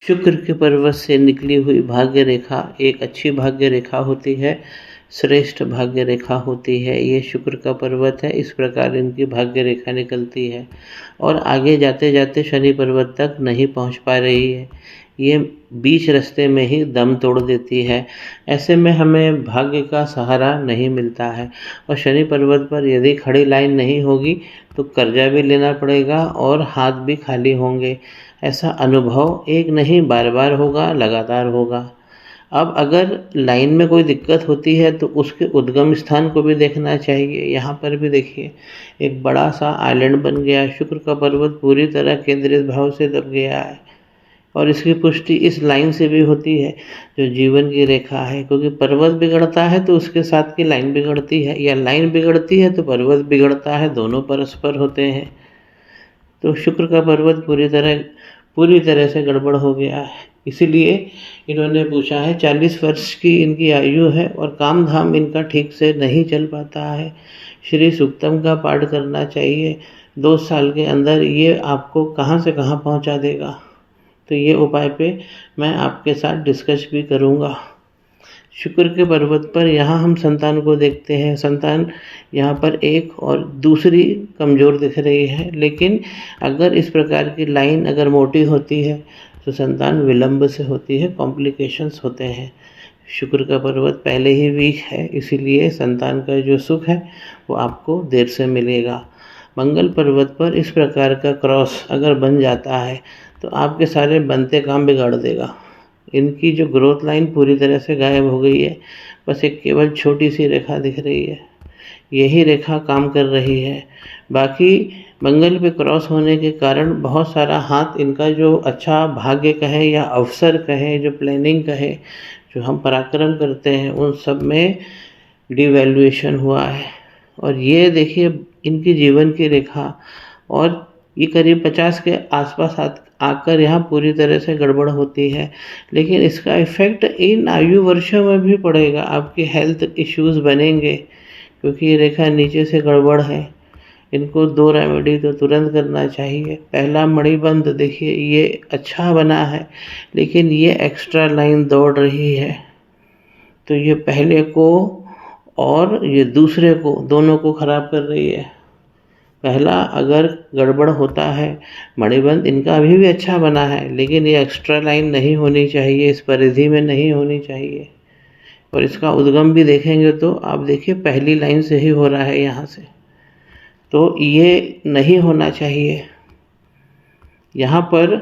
शुक्र के पर्वत से निकली हुई भाग्य रेखा एक अच्छी भाग्य रेखा होती है, श्रेष्ठ भाग्य रेखा होती है। ये शुक्र का पर्वत है, इस प्रकार इनकी भाग्य रेखा निकलती है और आगे जाते जाते शनि पर्वत तक नहीं पहुंच पा रही है। ये बीच रास्ते में ही दम तोड़ देती है। ऐसे में हमें भाग्य का सहारा नहीं मिलता है और शनि पर्वत पर यदि खड़ी लाइन नहीं होगी तो कर्जा भी लेना पड़ेगा और हाथ भी खाली होंगे। ऐसा अनुभव एक नहीं बार बार होगा, लगातार होगा। अब अगर लाइन में कोई दिक्कत होती है तो उसके उद्गम स्थान को भी देखना चाहिए। यहाँ पर भी देखिए एक बड़ा सा आइलैंड बन गया, शुक्र का पर्वत पूरी तरह केंद्रित भाव से दब गया है और इसकी पुष्टि इस लाइन से भी होती है जो जीवन की रेखा है, क्योंकि पर्वत बिगड़ता है तो उसके साथ की लाइन बिगड़ती है, या लाइन बिगड़ती है तो पर्वत बिगड़ता है, दोनों परस्पर होते हैं। तो शुक्र का पर्वत पूरी तरह से गड़बड़ हो गया है। इसीलिए इन्होंने पूछा है, 40 वर्ष की इनकी आयु है और काम धाम इनका ठीक से नहीं चल पाता है। श्री सूक्तम का पाठ करना चाहिए, 2 साल के अंदर ये आपको कहाँ से कहाँ पहुँचा देगा। तो ये उपाय पे मैं आपके साथ डिस्कस भी करूँगा। शुक्र के पर्वत पर यहाँ हम संतान को देखते हैं। संतान यहाँ पर एक और दूसरी कमज़ोर दिख रही है, लेकिन अगर इस प्रकार की लाइन अगर मोटी होती है तो संतान विलंब से होती है, कॉम्प्लिकेशंस होते हैं। शुक्र का पर्वत पहले ही वीक है, इसीलिए संतान का जो सुख है वो आपको देर से मिलेगा। मंगल पर्वत पर इस प्रकार का क्रॉस अगर बन जाता है तो आपके सारे बनते काम बिगाड़ देगा। इनकी जो ग्रोथ लाइन पूरी तरह से गायब हो गई है, बस एक केवल छोटी सी रेखा दिख रही है, यही रेखा काम कर रही है। बाकी मंगल पे क्रॉस होने के कारण बहुत सारा हाथ इनका जो अच्छा भाग्य कहे या अवसर कहे, जो प्लानिंग कहे, जो हम पराक्रम करते हैं, उन सब में डिवैल्यूएशन हुआ है। और ये देखिए इनकी जीवन की रेखा, और ये करीब 50 के आसपास आकर यहाँ पूरी तरह से गड़बड़ होती है, लेकिन इसका इफ़ेक्ट इन आयु वर्षों में भी पड़ेगा। आपकी हेल्थ इश्यूज़ बनेंगे क्योंकि ये रेखा नीचे से गड़बड़ है। इनको 2 रेमेडी तो तुरंत करना चाहिए। पहला मणिबंध, देखिए ये अच्छा बना है लेकिन ये एक्स्ट्रा लाइन दौड़ रही है, तो ये पहले को और ये दूसरे को, दोनों को ख़राब कर रही है। पहला अगर गड़बड़ होता है, मणिबंध इनका अभी भी अच्छा बना है लेकिन ये एक्स्ट्रा लाइन नहीं होनी चाहिए, इस परिधि में नहीं होनी चाहिए। और इसका उद्गम भी देखेंगे तो आप देखिए पहली लाइन से ही हो रहा है यहाँ से, तो ये नहीं होना चाहिए। यहाँ पर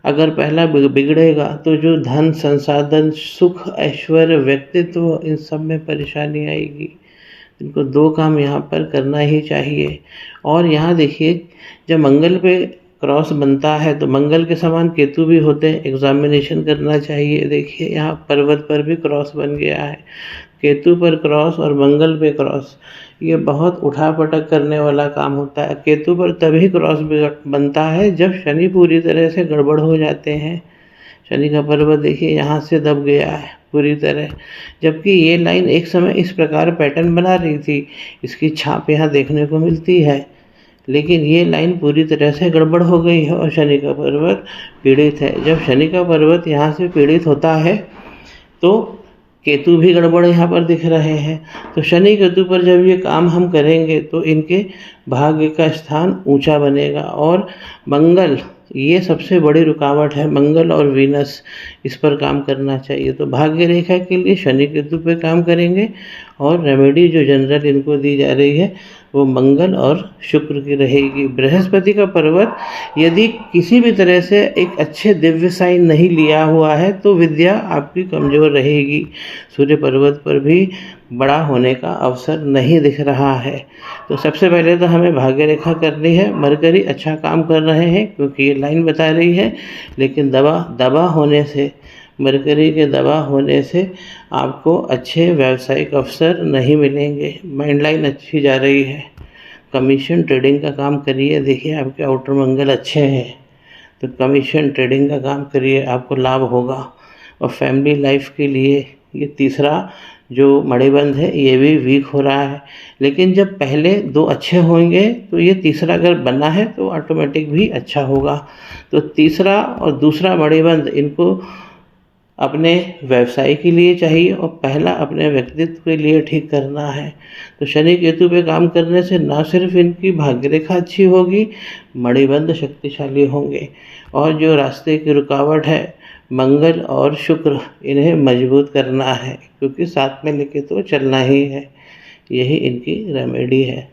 अगर पहला बिगड़ेगा तो जो धन, संसाधन, सुख, ऐश्वर्य, व्यक्तित्व, इन सब में परेशानी आएगी। इनको 2 काम यहाँ पर करना ही चाहिए। और यहाँ देखिए जब मंगल पे क्रॉस बनता है तो मंगल के समान केतु भी होते हैं, एग्जामिनेशन करना चाहिए। देखिए यहाँ पर्वत पर भी क्रॉस बन गया है, केतु पर क्रॉस और मंगल पे क्रॉस, ये बहुत उठापटक करने वाला काम होता है। केतु पर तभी क्रॉस बनता है जब शनि पूरी तरह से गड़बड़ हो जाते हैं। शनि का पर्वत देखिए यहाँ से दब गया है पूरी तरह, जबकि ये लाइन एक समय इस प्रकार पैटर्न बना रही थी, इसकी छाप यहाँ देखने को मिलती है, लेकिन ये लाइन पूरी तरह से गड़बड़ हो गई है और शनि का पर्वत पीड़ित है। जब शनि का पर्वत यहाँ से पीड़ित होता है तो केतु भी गड़बड़ यहाँ पर दिख रहे हैं। तो शनि केतु पर जब ये काम हम करेंगे तो इनके भाग्य का स्थान ऊंचा बनेगा। और मंगल, ये सबसे बड़ी रुकावट है, मंगल और वीनस, इस पर काम करना चाहिए। तो भाग्य रेखा के लिए शनि केतु पे काम करेंगे और रेमेडी जो जनरल इनको दी जा रही है वो मंगल और शुक्र की रहेगी। बृहस्पति का पर्वत यदि किसी भी तरह से एक अच्छे दिव्य साइन नहीं लिया हुआ है तो विद्या आपकी कमज़ोर रहेगी। सूर्य पर्वत पर भी बड़ा होने का अवसर नहीं दिख रहा है। तो सबसे पहले तो हमें भाग्य रेखा करनी है। मरकरी अच्छा काम कर रहे हैं क्योंकि ये लाइन बता रही है, लेकिन दबा होने से, मरकरी के दबा होने से आपको अच्छे व्यावसायिक अवसर नहीं मिलेंगे। माइंड लाइन अच्छी जा रही है, कमीशन ट्रेडिंग का काम करिए। देखिए आपके आउटर मंगल अच्छे हैं तो कमीशन ट्रेडिंग का काम करिए, आपको लाभ होगा। और फैमिली लाइफ के लिए ये तीसरा जो मणिबंध है ये भी वीक हो रहा है। लेकिन जब पहले 2 अच्छे होंगे तो ये तीसरा अगर बना है तो ऑटोमेटिक भी अच्छा होगा। तो तीसरा और दूसरा मणिबंध इनको अपने व्यवसाय के लिए चाहिए और पहला अपने व्यक्तित्व के लिए ठीक करना है। तो शनि केतु पे काम करने से ना सिर्फ इनकी भाग्य रेखा अच्छी होगी, मणिबंध शक्तिशाली होंगे और जो रास्ते की रुकावट है मंगल और शुक्र, इन्हें मजबूत करना है क्योंकि साथ में लेके तो चलना ही है। यही इनकी रेमेडी है।